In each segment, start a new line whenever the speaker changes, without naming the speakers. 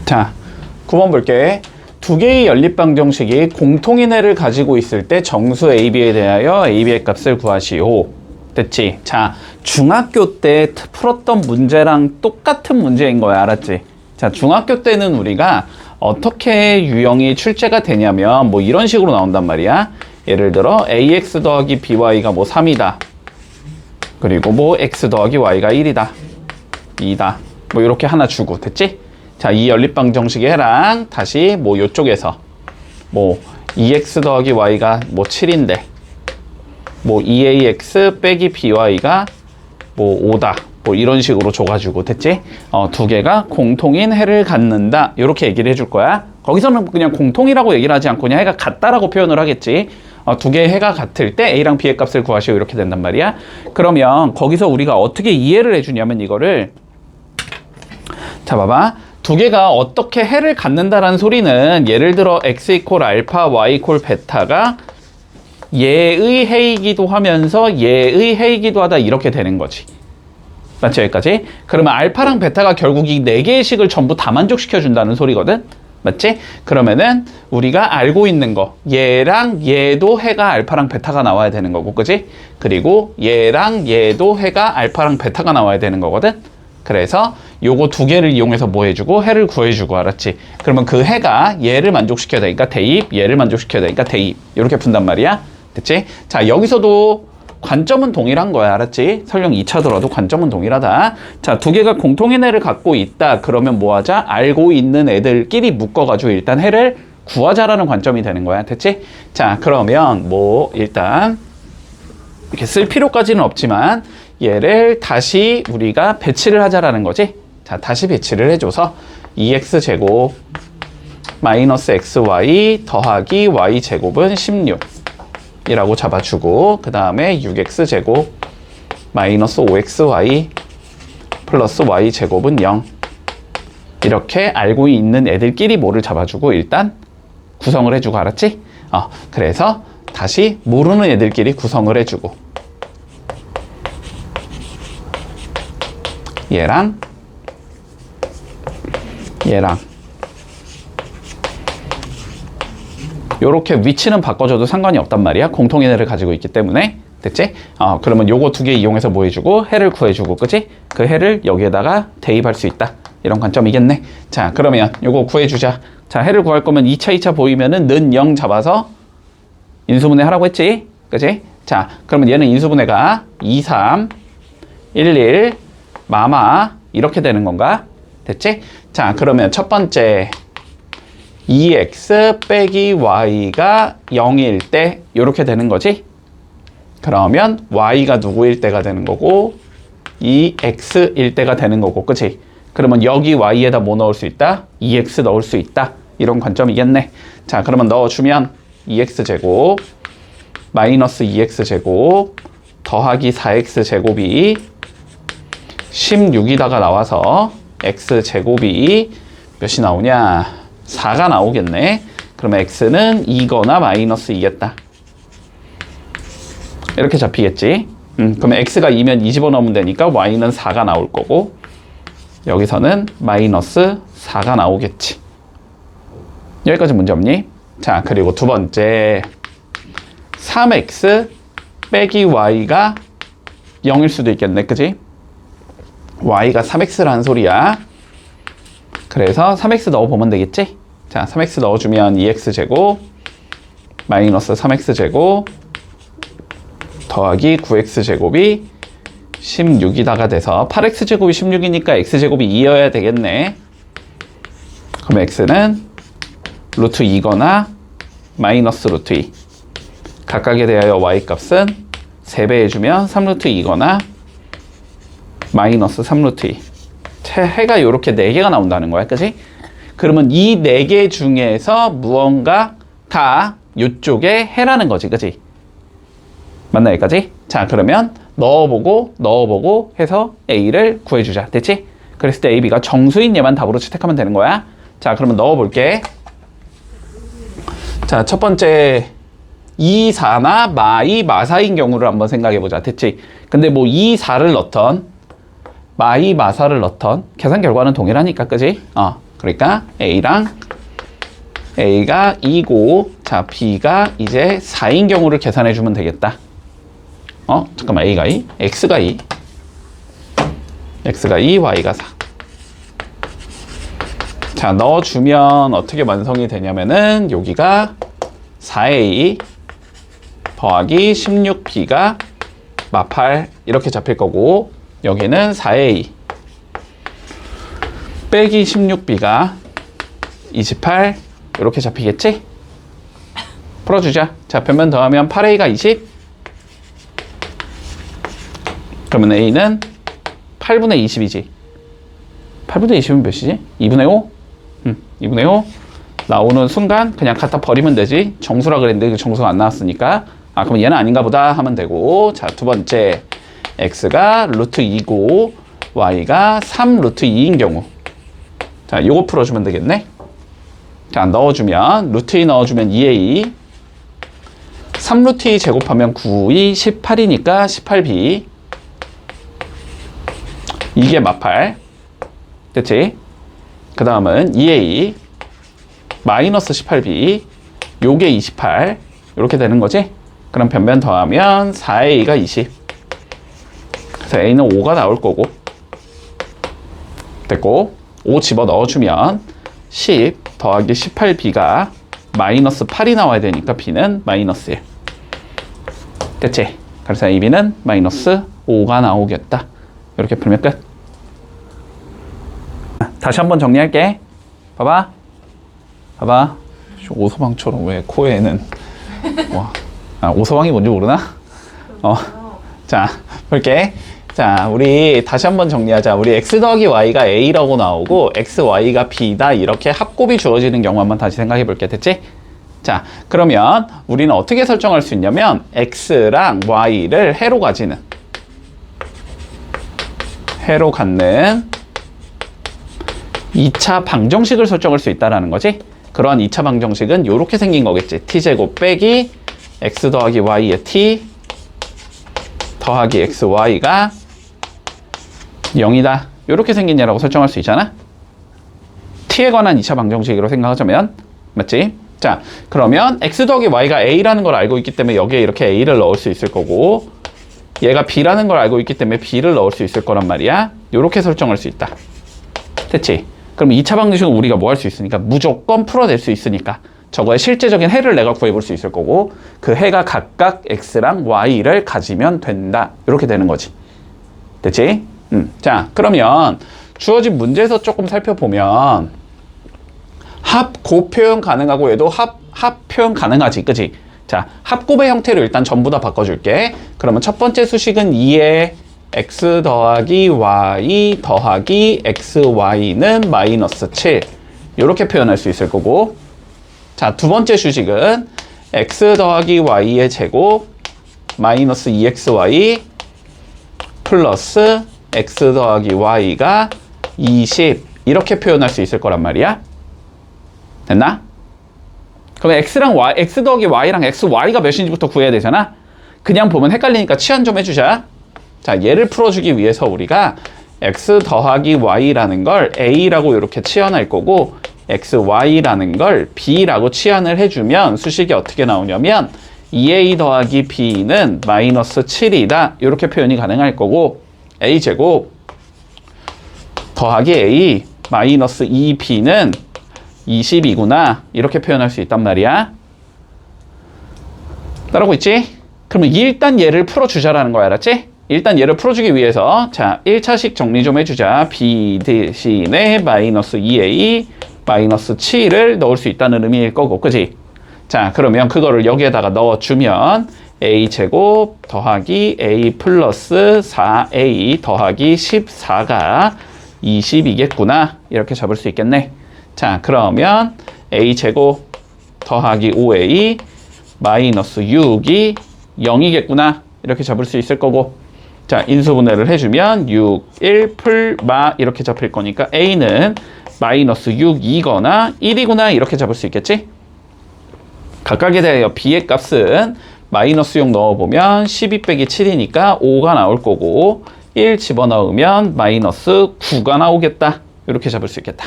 자, 9번 볼게. 두 개의 연립방정식이 공통인 해를 가지고 있을 때 정수 AB에 대하여 AB의 값을 구하시오. 됐지? 자, 중학교 때 풀었던 문제랑 똑같은 문제인 거야. 알았지? 자, 중학교 때는 우리가 어떻게 유형이 출제가 되냐면 뭐 이런 식으로 나온단 말이야. 예를 들어 AX 더하기 BY가 뭐 3이다. 그리고 뭐 X 더하기 Y가 1이다. 2다. 뭐 이렇게 하나 주고. 됐지? 자, 이 연립방정식의 해랑 다시 뭐 요쪽에서 뭐 2X 더하기 Y가 뭐 7인데 뭐 2AX 빼기 BY가 뭐 5다. 뭐 이런 식으로 줘가지고. 됐지? 두 개가 공통인 해를 갖는다. 이렇게 얘기를 해줄 거야. 거기서는 그냥 공통이라고 얘기를 하지 않고 그냥 해가 같다라고 표현을 하겠지. 두 개의 해가 같을 때 A랑 B의 값을 구하시오. 이렇게 된단 말이야. 그러면 거기서 우리가 어떻게 이해를 해주냐면 이거를 자, 봐봐. 두 개가 어떻게 해를 갖는다라는 소리는 예를 들어 X 이퀄 알파, Y 이퀄 베타가 얘의 해이기도 하면서 얘의 해이기도 하다 이렇게 되는 거지. 맞지? 여기까지? 그러면 알파랑 베타가 결국 이 네 개의 식을 전부 다 만족시켜 준다는 소리거든? 맞지? 그러면은 우리가 알고 있는 거 얘랑 얘도 해가 알파랑 베타가 나와야 되는 거고, 그지? 그리고 얘랑 얘도 해가 알파랑 베타가 나와야 되는 거거든? 그래서 요거 두 개를 이용해서 뭐 해주고 해를 구해주고. 알았지? 그러면 그 해가 얘를 만족시켜야 되니까 대입, 얘를 만족시켜야 되니까 대입. 이렇게 푼단 말이야. 됐지? 자, 여기서도 관점은 동일한 거야. 알았지? 설령 2차 들어도 관점은 동일하다. 자, 두 개가 공통인 해를 갖고 있다. 그러면 뭐 하자? 알고 있는 애들끼리 묶어가지고 일단 해를 구하자라는 관점이 되는 거야. 됐지? 자, 그러면 뭐 일단 이렇게 쓸 필요까지는 없지만 얘를 다시 우리가 배치를 하자라는 거지. 자, 다시 배치를 해줘서 2x제곱 마이너스 xy 더하기 y제곱은 16 이라고 잡아주고, 그 다음에 6x제곱 마이너스 5xy 플러스 y제곱은 0 이렇게 알고 있는 애들끼리 뭐를 잡아주고 일단 구성을 해주고. 알았지? 그래서 다시 모르는 애들끼리 구성을 해주고 얘랑 요렇게 위치는 바꿔줘도 상관이 없단 말이야. 공통인 해를 가지고 있기 때문에. 됐지? 그러면 요거 두 개 이용해서 뭐 해주고 해를 구해주고, 그치? 그 해를 여기에다가 대입할 수 있다. 이런 관점이겠네. 자, 그러면 요거 구해주자. 자, 해를 구할 거면 2차 보이면은 는 0 잡아서 인수분해 하라고 했지? 그치? 자, 그러면 얘는 인수분해가 2, 3, 1, 1, 마마 이렇게 되는 건가? 됐지? 자, 그러면 첫 번째 2x 빼기 y가 0일 때 이렇게 되는 거지? 그러면 y가 누구일 때가 되는 거고 2x일 때가 되는 거고, 그치? 그러면 여기 y에다 뭐 넣을 수 있다? 2x 넣을 수 있다. 이런 관점이겠네. 자, 그러면 넣어주면 2x제곱 마이너스 2x제곱 더하기 4x제곱이 16이다가 나와서 x제곱이 몇이 나오냐? 4가 나오겠네. 그러면 x는 2거나 마이너스 2겠다. 이렇게 잡히겠지. 그러면 x가 2면 2 집어넣으면 되니까 y는 4가 나올 거고 여기서는 마이너스 4가 나오겠지. 여기까지 문제 없니? 자, 그리고 두 번째 3x 빼기 y가 0일 수도 있겠네. 그지? y가 3x라는 소리야. 그래서 3x 넣어보면 되겠지? 자, 3x 넣어주면 2x제곱 마이너스 3x제곱 더하기 9x제곱이 16이다가 돼서 8x제곱이 16이니까 x제곱이 2여야 되겠네. 그럼 x는 루트 2거나 마이너스 루트 2 각각에 대하여 y값은 3배 해주면 3루트 2거나 마이너스 3루트 2 해가 이렇게 4개가 나온다는 거야. 그치? 그러면 이 4개 중에서 무언가가 이쪽에 해라는 거지. 그치? 맞나 여기까지? 자, 그러면 넣어보고 해서 A를 구해주자. 됐지? 그랬을 때 A, B가 정수인 얘만 답으로 채택하면 되는 거야. 자, 그러면 넣어볼게. 자, 첫 번째 2, 4나 마이, 마사인 경우를 한번 생각해보자. 됐지? 근데 뭐 2, 4를 넣던 마이, 마사를 넣던 계산 결과는 동일하니까, 그지? 그러니까 A랑 A가 2고, 자, B가 이제 4인 경우를 계산해 주면 되겠다. 잠깐만, A가 2, X가 2, X가 2, Y가 4. 자, 넣어주면 어떻게 완성이 되냐면은, 여기가 4A 더하기 16B가 마8 이렇게 잡힐 거고, 여기는 4A 빼기 16B가 28 이렇게 잡히겠지? 풀어주자. 자, 변면 더하면 8A가 20. 그러면 A는 8분의 20이지. 8분의 20은 몇이지? 2분의 5? 2분의 5. 나오는 순간 그냥 갖다 버리면 되지. 정수라 그랬는데 그 정수가 안 나왔으니까. 그럼 얘는 아닌가 보다 하면 되고. 자, 두 번째. X가 루트 2고 Y가 3 루트 2인 경우. 자, 요거 풀어주면 되겠네. 자, 넣어주면 루트 2 넣어주면 2A 3 루트 2 제곱하면 9, 2, 18이니까 18B 이게 마8 됐지? 그 다음은 2A 마이너스 18B 요게 28 이렇게 되는 거지? 그럼 변변 더하면 4A가 20 그래서 A는 5가 나올 거고 됐고 5 집어 넣어주면 10 더하기 18B가 마이너스 8이 나와야 되니까 B는 마이너스 1 됐지? 그래서 AB는 마이너스 5가 나오겠다. 이렇게 풀면 끝. 다시 한번 정리할게. 봐봐. 오소방처럼 왜 코에는 오소방이 뭔지 모르나? 자, 볼게. 자, 우리 다시 한번 정리하자. 우리 x 더하기 y가 a라고 나오고 x, y가 b다 이렇게 합곱이 주어지는 경우 한번 다시 생각해 볼게. 됐지? 자, 그러면 우리는 어떻게 설정할 수 있냐면 x랑 y를 해로 갖는 2차 방정식을 설정할 수 있다는 거지. 그러한 2차 방정식은 이렇게 생긴 거겠지. t제곱 빼기 x 더하기 y의 t 더하기 xy가 0이다. 이렇게 생긴 예라고 설정할 수 있잖아. t에 관한 2차 방정식으로 생각하자면 맞지? 자, 그러면 x 더하기 y가 a라는 걸 알고 있기 때문에 여기에 이렇게 a를 넣을 수 있을 거고 얘가 b라는 걸 알고 있기 때문에 b를 넣을 수 있을 거란 말이야. 이렇게 설정할 수 있다. 됐지? 그럼 2차 방정식은 우리가 뭐 할 수 있으니까 무조건 풀어낼 수 있으니까 저거의 실제적인 해를 내가 구해볼 수 있을 거고 그 해가 각각 x랑 y를 가지면 된다. 이렇게 되는 거지. 됐지? 자, 그러면 주어진 문제에서 조금 살펴보면 합곱 표현 가능하고 얘도 합 표현 가능하지. 그치? 자, 합곱의 형태로 일단 전부 다 바꿔줄게. 그러면 첫 번째 수식은 2에 x 더하기 y 더하기 xy는 마이너스 7 이렇게 표현할 수 있을 거고 자, 두 번째 수식은 x 더하기 y의 제곱 마이너스 2xy 플러스 x 더하기 y가 20 이렇게 표현할 수 있을 거란 말이야. 됐나? 그러면 x 더하기 y랑 xy가 몇인지부터 구해야 되잖아. 그냥 보면 헷갈리니까 치환 좀 해주자. 자, 얘를 풀어주기 위해서 우리가 x 더하기 y라는 걸 a라고 이렇게 치환할 거고 xy라는 걸 b라고 치환을 해주면 수식이 어떻게 나오냐면 2a 더하기 b는 마이너스 7이다. 이렇게 표현이 가능할 거고 a제곱 더하기 a 마이너스 2b는 20이구나. 이렇게 표현할 수 있단 말이야. 따라오고 있지? 그러면 일단 얘를 풀어주자라는 거야. 알았지? 일단 얘를 풀어주기 위해서 자 1차식 정리 좀 해주자. b 대신에 마이너스 2a 마이너스 7을 넣을 수 있다는 의미일 거고 그지? 자, 그러면 그거를 여기에다가 넣어주면 a제곱 더하기 a 플러스 4a 더하기 14가 20이겠구나. 이렇게 잡을 수 있겠네. 자, 그러면 a제곱 더하기 5a 마이너스 6이 0이겠구나. 이렇게 잡을 수 있을 거고 자, 인수분해를 해주면 6, 1, 풀마 이렇게 잡힐 거니까 a는 마이너스 6이거나 1이구나. 이렇게 잡을 수 있겠지? 각각에 대하여 b의 값은 마이너스 6 넣어보면 12 빼기 7이니까 5가 나올 거고 1 집어넣으면 마이너스 9가 나오겠다. 이렇게 잡을 수 있겠다.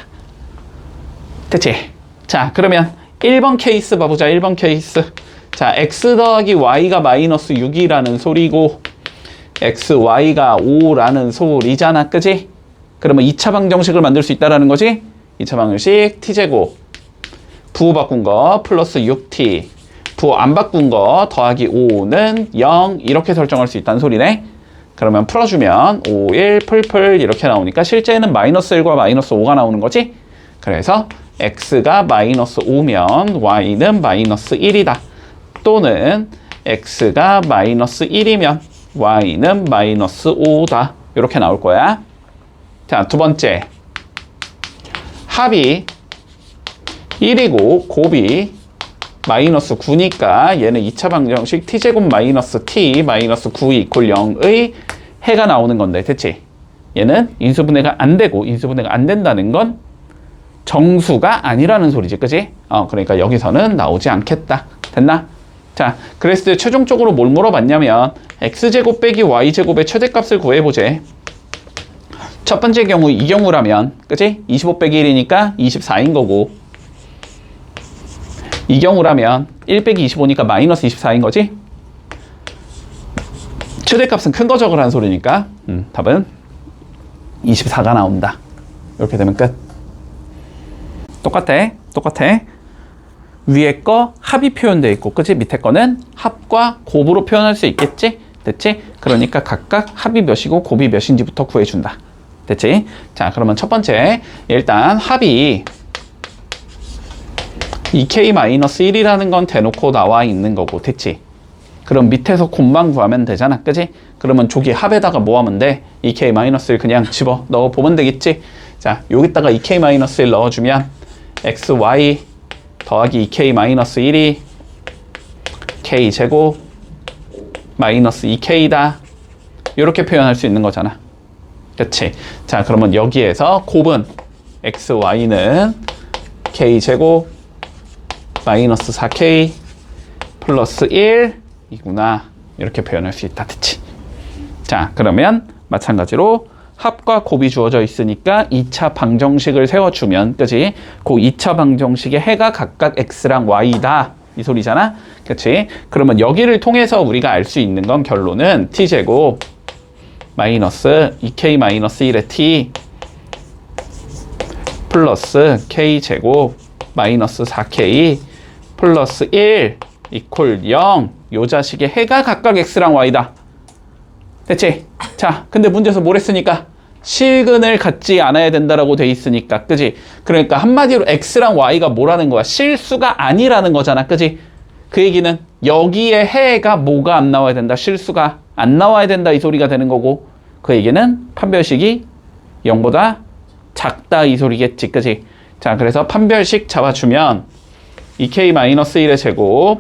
됐지? 자, 그러면 1번 케이스 봐보자. 1번 케이스. 자, x 더하기 y가 마이너스 6이라는 소리고 x, y가 5라는 소리잖아. 그지? 그러면 2차 방정식을 만들 수 있다라는 거지? 2차 방정식 t제곱 부호 바꾼 거 플러스 6t 부호 안 바꾼 거 더하기 5는 0 이렇게 설정할 수 있다는 소리네. 그러면 풀어주면 5, 1, 풀풀 이렇게 나오니까 실제는 마이너스 1과 마이너스 5가 나오는 거지? 그래서 x가 마이너스 5면 y는 마이너스 1이다. 또는 x가 마이너스 1이면 y는 마이너스 5다. 이렇게 나올 거야. 자, 두 번째. 합이 1이고 곱이 마이너스 9니까 얘는 2차 방정식 t제곱 마이너스 t 마이너스 9 이퀄 0의 해가 나오는 건데, 됐지? 얘는 인수분해가 안 되고 인수분해가 안 된다는 건 정수가 아니라는 소리지, 그지? 그러니까 여기서는 나오지 않겠다. 됐나? 자, 그랬을 때 최종적으로 뭘 물어봤냐면 x제곱 빼기 y제곱의 최대값을 구해보재. 첫 번째 경우 이 경우라면, 그치? 25 빼기 1이니까 24인 거고, 이 경우라면 1 빼기 25니까 마이너스 24인 거지? 최대값은 큰 거 적으라는 소리니까 답은 24가 나온다. 이렇게 되면 끝. 똑같아. 위에 거 합이 표현되어 있고, 그치? 밑에 거는 합과 곱으로 표현할 수 있겠지? 됐지? 그러니까 각각 합이 몇이고 곱이 몇인지부터 구해준다. 됐지? 자, 그러면 첫 번째, 일단 합이 2k-1이라는 건 대놓고 나와 있는 거고, 됐지? 그럼 밑에서 곱만 구하면 되잖아, 그지? 그러면 저기 합에다가 뭐 하면 돼? 2k-1 그냥 집어 넣어 보면 되겠지? 자, 여기다가 2k-1 넣어주면 xy 더하기 2k-1이 k제곱 마이너스 2k다. 이렇게 표현할 수 있는 거잖아. 그치? 자, 그러면 여기에서 곱은 xy는 k제곱 마이너스 4k 플러스 1이구나. 이렇게 표현할 수 있다. 됐지? 자, 그러면 마찬가지로 합과 곱이 주어져 있으니까 2차 방정식을 세워주면, 그치? 그 2차 방정식의 해가 각각 x랑 y다. 이 소리잖아? 그치? 그러면 여기를 통해서 우리가 알 수 있는 건 결론은 t제곱 마이너스 2k-1의 t 플러스 k제곱 마이너스 4k 플러스 1 이퀄 0 요 자식의 해가 각각 x랑 y다. 됐지? 자, 근데 문제에서 뭘 했으니까 실근을 갖지 않아야 된다라고 돼 있으니까, 그지? 그러니까 한마디로 x랑 y가 뭐라는 거야? 실수가 아니라는 거잖아, 그지? 그 얘기는 여기에 해가 뭐가 안 나와야 된다? 실수가 안 나와야 된다, 이 소리가 되는 거고, 그 얘기는 판별식이 0보다 작다, 이 소리겠지, 그지? 자, 그래서 판별식 잡아주면 2k-1의 제곱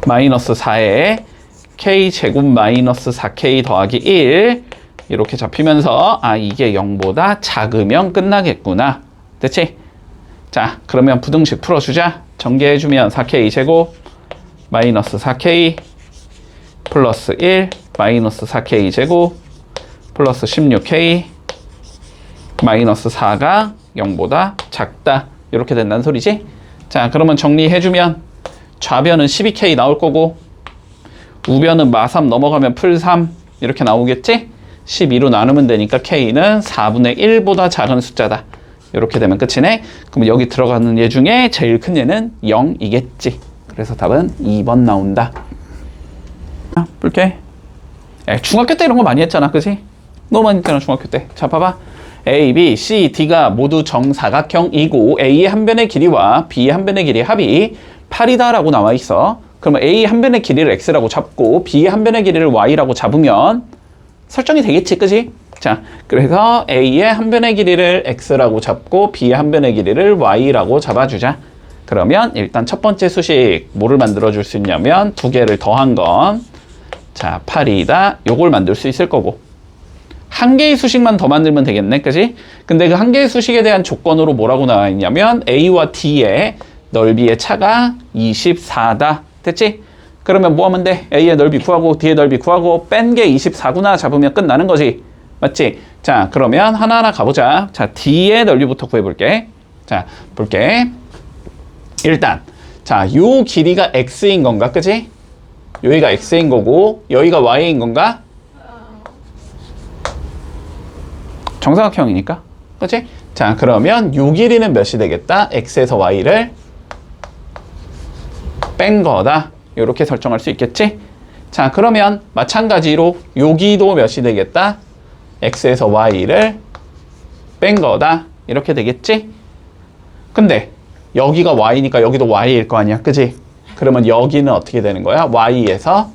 마이너스 4에 k제곱 마이너스 4k 더하기 1 이렇게 잡히면서 이게 0보다 작으면 끝나겠구나. 됐지? 자, 그러면 부등식 풀어주자. 전개해주면 4k 제곱 마이너스 4k 플러스 1 마이너스 4k 제곱 플러스 16k 마이너스 4가 0보다 작다. 이렇게 된다는 소리지? 자, 그러면 정리해주면 좌변은 12k 나올 거고 우변은 마3 넘어가면 풀3 이렇게 나오겠지? 12로 나누면 되니까 k는 4분의 1보다 작은 숫자다. 이렇게 되면 끝이네. 그럼 여기 들어가는 얘 중에 제일 큰 얘는 0이겠지. 그래서 답은 2번 나온다. 볼게. 중학교 때 이런 거 많이 했잖아, 그치? 너무 많이 했잖아, 중학교 때. 자, 봐봐. A, B, C, D가 모두 정사각형이고 A의 한 변의 길이와 B의 한 변의 길이의 합이 8이다 라고 나와 있어. 그러면 A 한 변의 길이를 X라고 잡고 B의 한 변의 길이를 Y라고 잡으면 설정이 되겠지, 그지? 자, 그래서 A의 한 변의 길이를 X라고 잡고 B의 한 변의 길이를 Y라고 잡아주자. 그러면 일단 첫 번째 수식 뭐를 만들어줄 수 있냐면 두 개를 더한 건 자, 8이다. 요걸 만들 수 있을 거고 한 개의 수식만 더 만들면 되겠네, 그지? 근데 그 한 개의 수식에 대한 조건으로 뭐라고 나와 있냐면 A와 D의 넓이의 차가 24다. 됐지? 그러면 뭐 하면 돼? A의 넓이 구하고 D의 넓이 구하고 뺀 게 24구나 잡으면 끝나는 거지. 맞지? 자, 그러면 하나하나 가보자. 자, D의 넓이부터 구해볼게. 자, 볼게. 일단, 자, 요 길이가 x인 건가, 그지? 여기가 x인 거고, 여기가 y인 건가? 정사각형이니까, 그지? 자, 그러면 요 길이는 몇이 되겠다? x에서 y를 뺀 거다. 이렇게 설정할 수 있겠지? 자, 그러면 마찬가지로 여기도 몇이 되겠다? x에서 y를 뺀 거다. 이렇게 되겠지? 근데 여기가 y니까 여기도 y일 거 아니야, 그지? 그러면 여기는 어떻게 되는 거야? y에서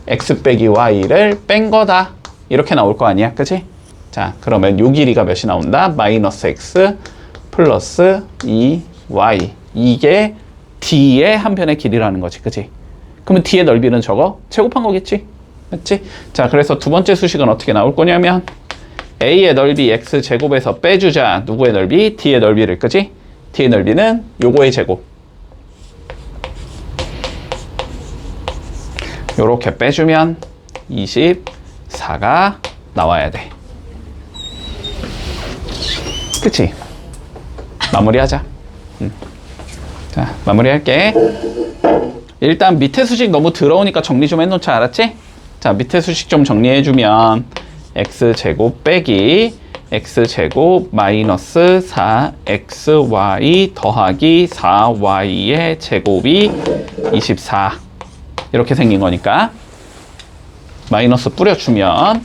x 빼기 y를 뺀 거다. 이렇게 나올 거 아니야, 그지? 자, 그러면 요 길이가 몇이 나온다? 마이너스 x 플러스 2y. 이게 D의 한 변의 길이라는 거지, 그지? 그러면 D의 넓이는 저거 제곱한 거겠지? 맞지? 자, 그래서 두 번째 수식은 어떻게 나올 거냐면 A의 넓이 X제곱에서 빼주자. 누구의 넓이? D의 넓이를, 그지? D의 넓이는 요거의 제곱. 요렇게 빼주면 24가 나와야 돼. 그치? 마무리하자. 자, 마무리할게. 일단 밑에 수식 너무 더러우니까 정리 좀 해놓자, 알았지? 자, 밑에 수식 좀 정리해주면 x제곱 빼기 x제곱 마이너스 4xy 더하기 4y의 제곱이 24 이렇게 생긴 거니까 마이너스 뿌려주면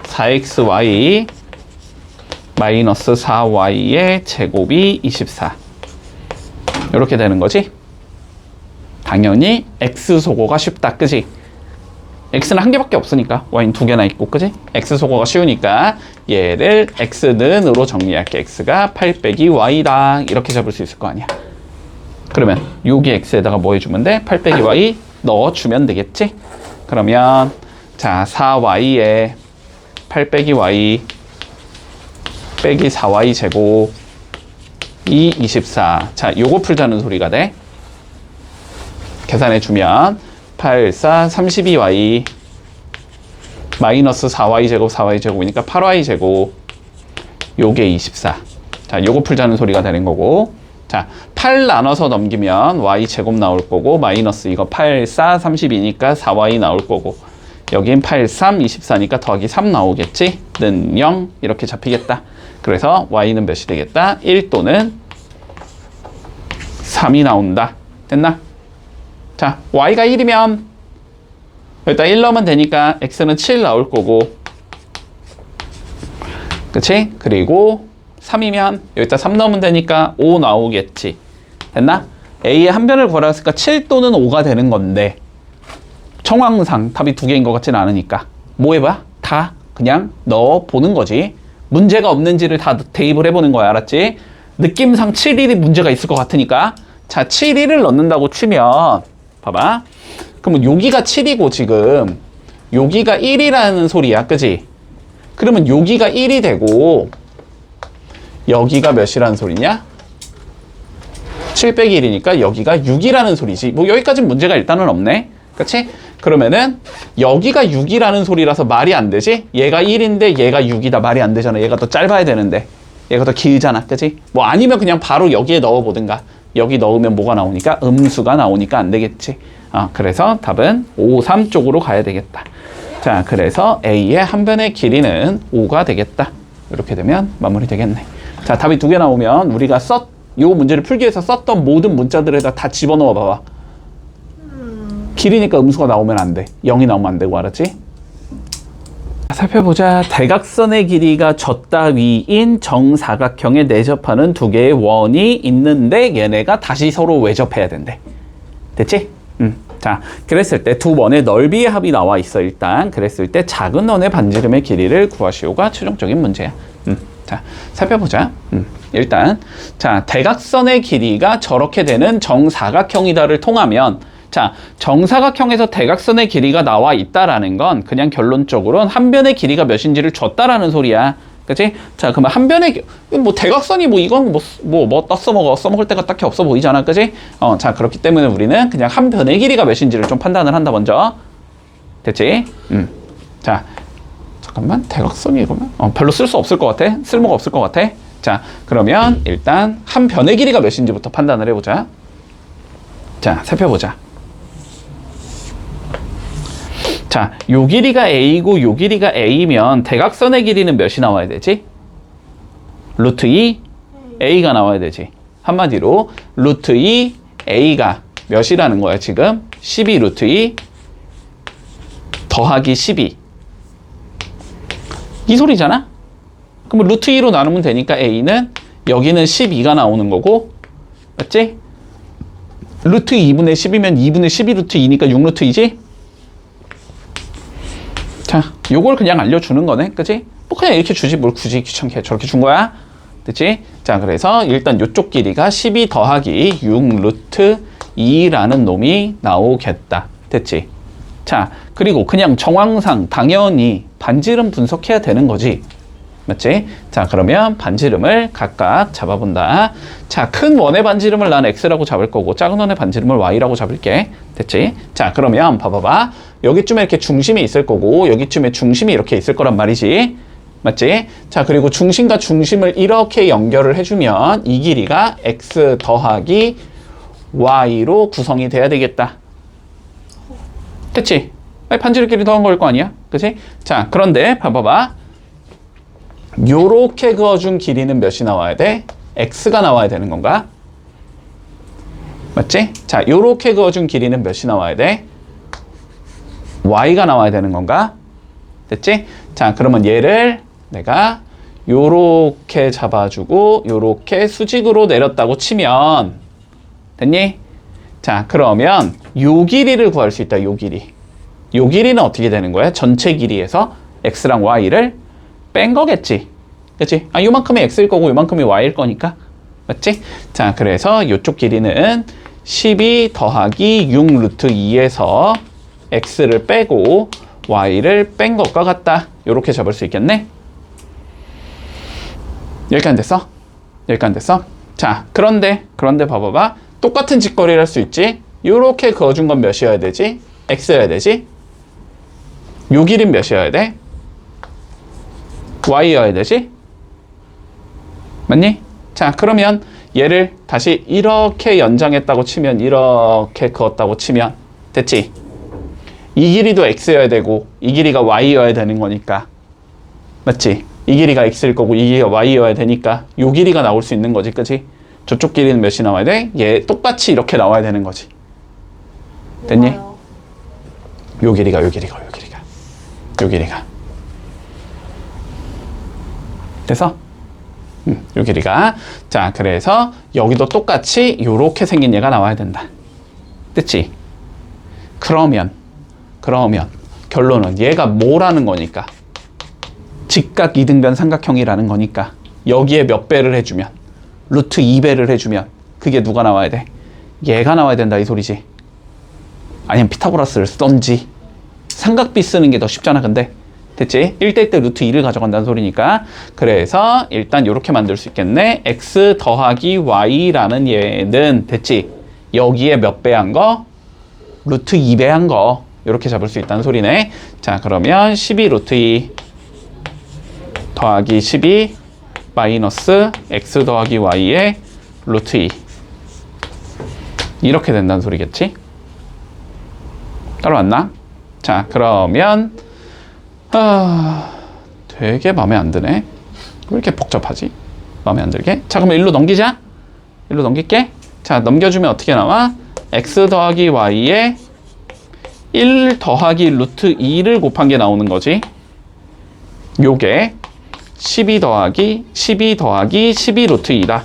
4xy 마이너스 4y의 제곱이 24 이렇게 되는 거지. 당연히 x소거가 쉽다, 그지? x는 한 개밖에 없으니까 y는 두 개나 있고, 그지? x소거가 쉬우니까 얘를 x는으로 정리할게. x가 8 빼기 y다 이렇게 잡을 수 있을 거 아니야. 그러면 여기 x에다가 뭐 해주면 돼? 8 빼기 y 넣어주면 되겠지? 그러면 자, 4y에 8 빼기 y 빼기 4y 제곱 이 24. 자, 요거 풀자는 소리가 돼. 계산해주면 8, 4, 32y 마이너스 4y 제곱 4y 제곱이니까 8y 제곱 요게 24. 자, 요거 풀자는 소리가 되는 거고, 자, 8 나눠서 넘기면 y 제곱 나올 거고, 마이너스 이거 8, 4, 32니까 4y 나올 거고, 여긴 8, 3, 24니까 더하기 3 나오겠지? 는 0 이렇게 잡히겠다. 그래서 y는 몇이 되겠다? 1 또는 3이 나온다. 됐나? 자, y가 1이면 여기다 1 넣으면 되니까 x는 7 나올 거고, 그치? 그리고 3이면 여기다 3 넣으면 되니까 5 나오겠지. 됐나? a의 한 변을 구하라 했으니까 7 또는 5가 되는 건데 정황상 답이 두 개인 것 같지는 않으니까 뭐 해봐? 다 그냥 넣어보는 거지. 문제가 없는지를 다 대입을 해보는 거야, 알았지? 느낌상 7일이 문제가 있을 것 같으니까. 자, 7일을 넣는다고 치면 봐봐. 그러면 여기가 7이고 지금 여기가 1이라는 소리야, 그지? 그러면 여기가 1이 되고 여기가 몇이라는 소리냐? 7 빼기 1이니까 여기가 6이라는 소리지. 뭐 여기까지는 문제가 일단은 없네. 그치? 그러면은 여기가 6이라는 소리라서 말이 안 되지? 얘가 1인데 얘가 6이다. 말이 안 되잖아. 얘가 더 짧아야 되는데 얘가 더 길잖아, 그치? 뭐 아니면 그냥 바로 여기에 넣어보든가. 여기 넣으면 뭐가 나오니까? 음수가 나오니까 안 되겠지. 그래서 답은 5, 3 쪽으로 가야 되겠다. 자, 그래서 A의 한 변의 길이는 5가 되겠다. 이렇게 되면 마무리 되겠네. 자, 답이 두 개 나오면 우리가 요 문제를 풀기 위해서 썼던 모든 문자들에다 다 집어넣어 봐봐. 길이니까 음수가 나오면 안 돼. 0이 나오면 안 되고, 알았지? 살펴보자. 대각선의 길이가 저 따위인 정사각형에 내접하는 두 개의 원이 있는데 얘네가 다시 서로 외접해야 된대. 됐지? 자, 그랬을 때 두 원의 넓이의 합이 나와 있어, 일단. 그랬을 때 작은 원의 반지름의 길이를 구하시오가 최종적인 문제야. 자, 살펴보자. 일단, 자, 대각선의 길이가 저렇게 되는 정사각형이다를 통하면, 자, 정사각형에서 대각선의 길이가 나와 있다라는 건 그냥 결론적으로는 한 변의 길이가 몇인지를 줬다라는 소리야. 그치? 자, 그러면 한 변의, 뭐 대각선이 뭐 이건 뭐 써먹어. 써먹을 데가 딱히 없어 보이잖아. 그치? 자, 그렇기 때문에 우리는 그냥 한 변의 길이가 몇인지를 좀 판단을 한다, 먼저. 됐지? 자, 잠깐만. 대각선이 이러면? 별로 쓸 수 없을 것 같아. 쓸모가 없을 것 같아. 자, 그러면 일단 한 변의 길이가 몇인지부터 판단을 해보자. 자, 살펴보자. 자, 요 길이가 A고 요 길이가 A면 대각선의 길이는 몇이 나와야 되지? 루트 2 A가 나와야 되지. 한마디로 루트 2 A가 몇이라는 거야 지금? 12 루트 2 더하기 12 이 소리잖아? 그럼 루트 2로 나누면 되니까 A는 여기는 12가 나오는 거고, 맞지? 루트 2분의 10이면 2분의 12 루트 2니까 6 루트 2지? 자, 요걸 그냥 알려주는 거네, 그치? 뭐 그냥 이렇게 주지 뭘 굳이 귀찮게 저렇게 준 거야? 됐지? 자, 그래서 일단 요쪽 길이가 12 더하기 6 루트 2라는 놈이 나오겠다. 됐지? 자, 그리고 그냥 정황상 당연히 반지름 분석해야 되는 거지. 맞지? 자, 그러면 반지름을 각각 잡아본다. 자, 큰 원의 반지름을 난 X라고 잡을 거고 작은 원의 반지름을 Y라고 잡을게. 됐지? 자, 그러면 봐봐봐. 여기쯤에 이렇게 중심이 있을 거고 여기쯤에 중심이 이렇게 있을 거란 말이지. 맞지? 자, 그리고 중심과 중심을 이렇게 연결을 해주면 이 길이가 X 더하기 Y로 구성이 돼야 되겠다. 됐지? 반지름끼리 더한 걸 거 아니야? 그치? 자, 그런데 봐봐봐. 요렇게 그어준 길이는 몇이 나와야 돼? X가 나와야 되는 건가? 맞지? 자, 요렇게 그어준 길이는 몇이 나와야 돼? Y가 나와야 되는 건가? 됐지? 자, 그러면 얘를 내가 요렇게 잡아주고 요렇게 수직으로 내렸다고 치면 됐니? 자, 그러면 요 길이를 구할 수 있다. 요 길이. 요 길이는 어떻게 되는 거야? 전체 길이에서 X랑 Y를 뺀 거겠지. 그치? 아, 요만큼이 X일 거고 요만큼이 Y일 거니까. 맞지? 자, 그래서 요쪽 길이는 12 더하기 6 루트 2에서 X를 빼고 Y를 뺀 것과 같다. 요렇게 잡을 수 있겠네? 여기까지 안 됐어? 여기까지 안 됐어? 자, 그런데 봐봐봐. 똑같은 직거리를 할 수 있지? 요렇게 그어준 건 몇이어야 되지? X여야 되지? 요 길이는 몇이어야 돼? Y여야 되지? 맞니? 자, 그러면 얘를 다시 이렇게 연장했다고 치면 이렇게 그었다고 치면 됐지? 이 길이도 X여야 되고 이 길이가 Y여야 되는 거니까 맞지? 이 길이가 X일 거고 이 길이가 Y여야 되니까 요 길이가 나올 수 있는 거지, 그치? 저쪽 길이는 몇이 나와야 돼? 얘 똑같이 이렇게 나와야 되는 거지. 됐니?
뭐가요?
요 길이가 돼서 요 길이가. 자, 그래서 여기도 똑같이 요렇게 생긴 얘가 나와야 된다. 됐지? 그러면 결론은 얘가 뭐라는 거니까 직각 이등변 삼각형이라는 거니까 여기에 몇 배를 해주면 루트 2배를 해주면 그게 누가 나와야 돼? 얘가 나와야 된다 이 소리지. 아니면 피타고라스를 쓰던지. 삼각비 쓰는 게 더 쉽잖아. 근데 됐지? 1대1 때 루트 2를 가져간다는 소리니까. 그래서 일단 이렇게 만들 수 있겠네. X 더하기 Y라는 얘는 됐지? 여기에 몇 배 한 거? 루트 2배 한 거. 이렇게 잡을 수 있다는 소리네. 자, 그러면 12 루트 2 더하기 12 마이너스 X 더하기 Y의 루트 2 이렇게 된다는 소리겠지? 따라왔나? 자, 그러면 되게 마음에 안 드네. 왜 이렇게 복잡하지? 마음에 안 들게. 자, 그러면 일로 넘기자. 일로 넘길게. 자, 넘겨주면 어떻게 나와? X 더하기 Y에 1 더하기 루트 2를 곱한 게 나오는 거지. 요게 12 더하기 12 루트 2다.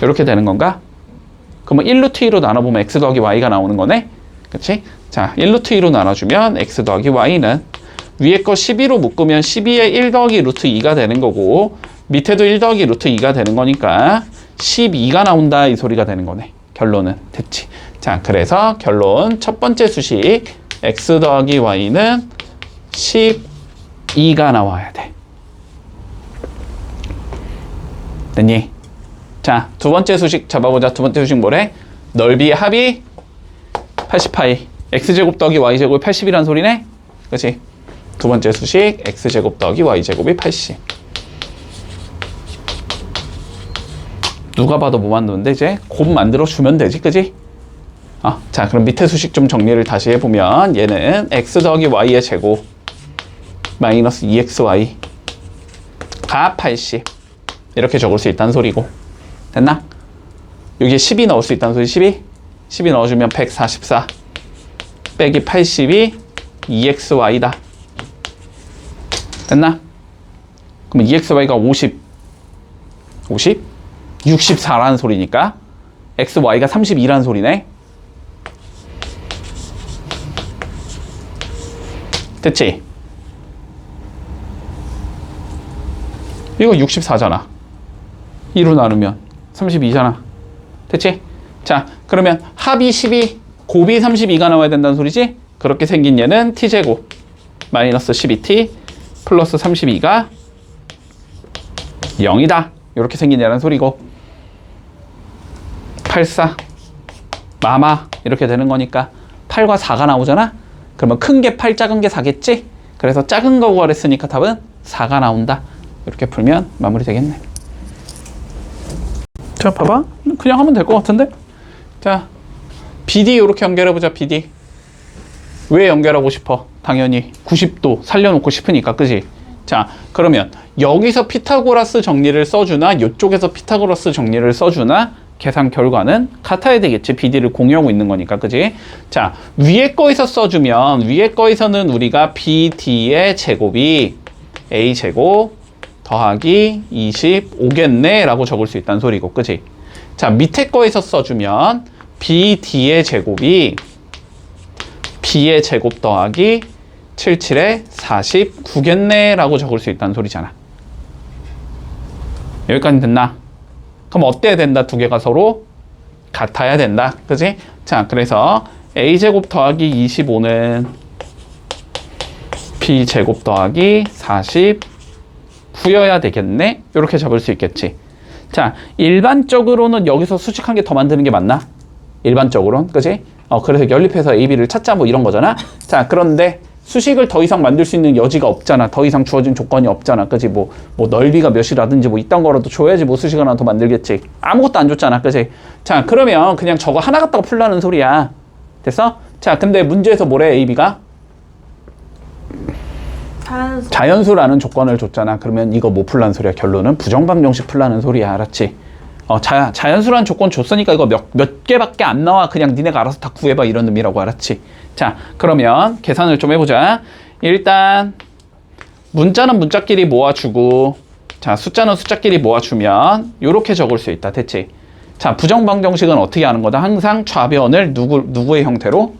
이렇게 되는 건가? 그러면 1 루트 2로 나눠보면 X 더하기 Y가 나오는 거네? 그치? 자, 1 루트 2로 나눠주면 X 더하기 Y는 위에 거 12로 묶으면 12에 1 더하기 루트 2가 되는 거고 밑에도 1 더하기 루트 2가 되는 거니까 12가 나온다 이 소리가 되는 거네. 결론은 됐지. 자, 그래서 결론 첫 번째 수식 X 더하기 Y는 12가 나와야 돼. 됐니? 자, 두 번째 수식 잡아보자. 두 번째 수식 뭐래? 넓이의 합이 80파이. X제곱 더하기 Y제곱이 80이란 소리네? 그치? 두 번째 수식 X제곱 더하기 Y제곱이 80. 누가 봐도 뭐 만드는데 이제 곱 만들어 주면 되지, 그지? 자, 그럼 밑에 수식 좀 정리를 다시 해보면 얘는 x 더하기 y의 제곱 마이너스 2xy가 80 이렇게 적을 수 있다는 소리고, 됐나? 여기에 12 넣을 수 있다는 소리. 12 넣어주면 144 빼기 80이 2xy다. 됐나? 그러면 2xy가 50 64라는 소리니까 xy가 32라는 소리네. 됐지? 이거 64잖아. 2로 나누면 32잖아. 됐지? 자, 그러면 합이 12, 곱이 32가 나와야 된다는 소리지? 그렇게 생긴 얘는 t제곱 마이너스 12t 플러스 32가 0이다. 이렇게 생긴 얘라는 소리고, 84 마마 이렇게 되는 거니까 8과 4가 나오잖아? 그러면 큰 게 8, 작은 게 4겠지? 그래서 작은 거 구하랬으니까 답은 4가 나온다. 이렇게 풀면 마무리 되겠네. 자, 봐봐. 그냥 하면 될 것 같은데? 자, BD 이렇게 연결해보자, BD. 왜 연결하고 싶어? 당연히 90도 살려놓고 싶으니까, 그지? 자, 그러면 여기서 피타고라스 정리를 써주나 이쪽에서 피타고라스 정리를 써주나 계산 결과는 같아야 되겠지. BD를 공유하고 있는 거니까, 그지? 자, 위에 거에서 써주면 위에 거에서는 우리가 BD의 제곱이 A제곱 더하기 25겠네 라고 적을 수 있다는 소리고, 그지? 자, 밑에 거에서 써주면 BD의 제곱이 B의 제곱 더하기 77에 49겠네 라고 적을 수 있다는 소리잖아. 여기까지 됐나? 그럼 어때야 된다? 두 개가 서로 같아야 된다. 그지? 자, 그래서 A제곱 더하기 25는 B제곱 더하기 49여야 되겠네? 이렇게 잡을 수 있겠지. 자, 일반적으로는 여기서 수식한 게 더 만드는 게 맞나? 일반적으로는, 그지? 그래서 연립해서 AB를 찾자 뭐 이런 거잖아. 자, 그런데 수식을 더 이상 만들 수 있는 여지가 없잖아. 더 이상 주어진 조건이 없잖아. 그지? 뭐 넓이가 몇이라든지 뭐 이딴 거라도 줘야지 뭐 수식 하나 더 만들겠지. 아무것도 안 줬잖아. 그지? 자, 그러면 그냥 저거 하나 갖다가 풀라는 소리야. 됐어? 자, 근데 문제에서 뭐래, AB가? 자연수라는 조건을 줬잖아. 그러면 이거 뭐 풀라는 소리야? 결론은 부정방정식 풀라는 소리야. 알았지? 자연수라는 조건 줬으니까 이거 몇 개밖에 안 나와. 그냥 니네가 알아서 다 구해봐. 이런 의미라고. 알았지? 자, 그러면 계산을 좀 해보자. 일단 문자는 문자끼리 모아주고, 자, 숫자는 숫자끼리 모아주면 이렇게 적을 수 있다. 됐지? 자, 부정방정식은 어떻게 하는 거다? 항상 좌변을 누구의 형태로?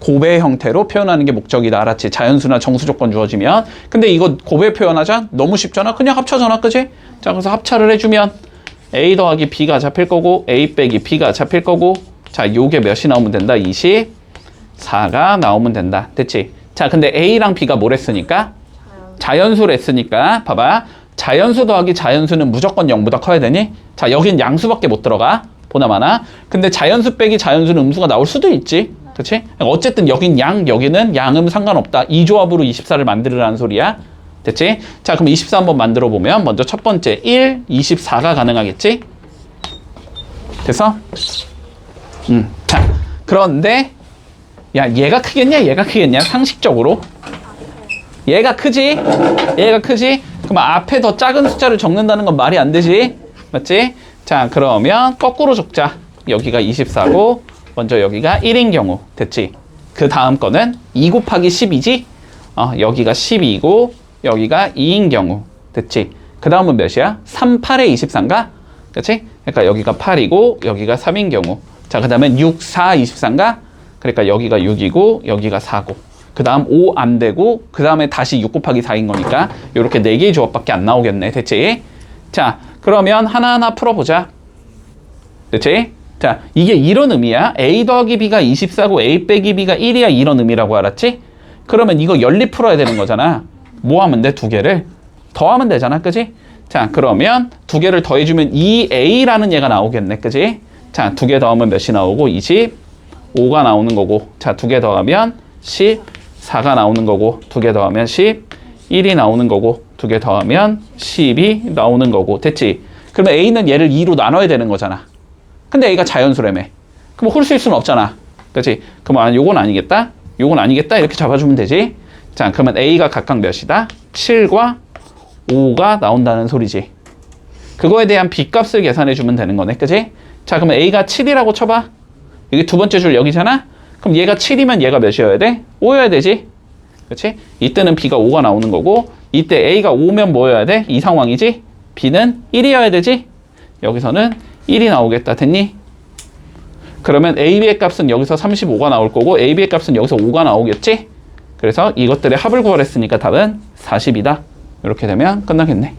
곱의 형태로 표현하는 게 목적이다. 알았지? 자연수나 정수 조건 주어지면. 근데 이거 곱에 표현하자? 너무 쉽잖아. 그냥 합쳐잖아. 그지? 자, 그래서 합차를 해주면 A 더하기 B가 잡힐 거고, A 빼기 B가 잡힐 거고, 자, 요게 몇이 나오면 된다? 24가 나오면 된다. 됐지? 자, 근데 A랑 B가 뭘 했으니까? 자연수를 했으니까, 봐봐. 자연수 더하기 자연수는 무조건 0보다 커야 되니? 자, 여긴 양수밖에 못 들어가. 보나마나. 근데 자연수 빼기 자연수는 음수가 나올 수도 있지. 그치? 어쨌든 여긴 여기는 양음 상관없다. 이 조합으로 24를 만들으라는 소리야. 됐지? 자, 그럼 24 한번 만들어 보면 먼저 첫 번째 1, 24가 가능하겠지? 됐어? 자, 그런데 야, 얘가 크겠냐? 얘가 크겠냐? 상식적으로 얘가 크지? 얘가 크지? 그럼 앞에 더 작은 숫자를 적는다는 건 말이 안 되지? 맞지? 자, 그러면 거꾸로 적자. 여기가 24고 먼저 여기가 1인 경우. 됐지? 그 다음 거는 2 곱하기 10이지? 여기가 12이고 여기가 2인 경우. 됐지? 그 다음은 몇이야? 3, 8에 24인가? 그치? 그러니까 여기가 8이고 여기가 3인 경우. 자, 그 다음에 6, 4, 24인가? 그러니까 여기가 6이고 여기가 4고. 그 다음 5 안 되고 그 다음에 다시 6 곱하기 4인 거니까 이렇게 4개의 조합밖에 안 나오겠네. 됐지? 자, 그러면 하나하나 풀어보자. 됐지? 자, 이게 이런 의미야. A 더하기 B가 24고 A 빼기 B가 1이야. 이런 의미라고. 알았지? 그러면 이거 연립 풀어야 되는 거잖아. 뭐 하면 돼? 두 개를 더하면 되잖아. 그지? 자, 그러면 두 개를 더해주면 2A라는 얘가 나오겠네. 그지? 자, 두 개 더하면 몇이 나오고 25가 나오는 거고, 자, 두 개 더하면 14가 나오는 거고, 두 개 더하면 11이 나오는 거고, 두 개 더하면 10이 나오는 거고. 됐지? 그러면 A는 얘를 2로 나눠야 되는 거잖아. 근데 A가 자연수라며. 그럼 홀수일 수는 없잖아. 그렇지? 그럼 요건 아니겠다. 요건 아니겠다. 이렇게 잡아주면 되지. 자, 그러면 A가 각각 몇이다? 7과 5가 나온다는 소리지. 그거에 대한 B값을 계산해주면 되는 거네. 그치? 자, 그러면 A가 7이라고 쳐봐. 여기 두 번째 줄 여기잖아? 그럼 얘가 7이면 얘가 몇이어야 돼? 5여야 되지? 그치? 이때는 B가 5가 나오는 거고, 이때 A가 5면 뭐여야 돼? 이 상황이지? B는 1이어야 되지? 여기서는 1이 나오겠다. 됐니? 그러면 AB의 값은 여기서 35가 나올 거고, AB의 값은 여기서 5가 나오겠지? 그래서 이것들의 합을 구하랬으니까 답은 40이다. 이렇게 되면 끝나겠네.